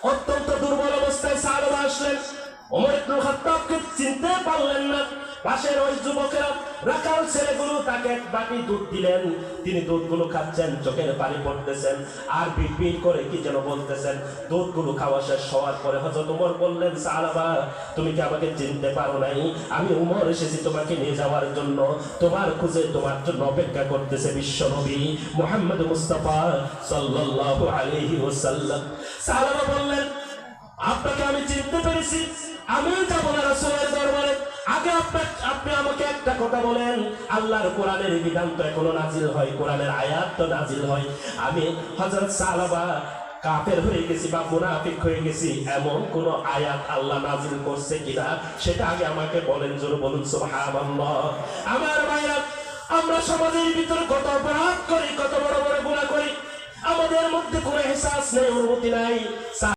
অত্যন্ত দুর্বল অবস্থায় সাহাবা আসলেন। ওমর ইবনে খাত্তাবকে চিনতে পারলেন না। পাশের ওই যুবকেরা রাখাল ছেলেগুলো তাকে এক বাটি দুধ দিলেন। তিনি দুধগুলো খাচ্ছেন, চোখের পানি পড়তেছেন, আর বিড়বিড় করে কি যেন বলতেছেন। দুধগুলো খাওয়া শেষ হওয়ার পরে হযরত ওমর বললেন, সাহাবা তুমি কি আমাকে চিনতে পারো নাই? আমি ওমর এসেছি তোমাকে নিয়ে যাওয়ার জন্য। তোমার খুঁজে তোমার জন্য অপেক্ষা করতেছে বিশ্ব নবী মুহাম্মদ মুস্তাফা সাল্লাল্লাহু আলাইহি ওয়াসাল্লাম। সাহাবা বললেন, আপনাকে আমি চিনতে পেরেছি, আমি যাব না রাসূলের দরবারে। আগে আপনি আমাকে একটা কথা বলেন, আল্লাহর কোরআনের বিধান তো এখনো নাজিল হয়, কোরআনের আয়াত তো নাজিল হয়। আমি হযরত সাহাবা কাফের হয়ে গেছি বা মুনাফিক হয়ে গেছি এমন কোন আয়াত আল্লাহ নাজিল করছে কিনা সেটা আগে আমাকে বলেন। জোরে বলুন সুবহানাল্লাহ। আমার ভাইরা, আমরা সমাজের ভিতরে কত অপরাধ করি, কত বড় বড় গুনাহ করি, আমাদের মধ্যে কোনো এহসাস নেই, অনুভূতি নাই।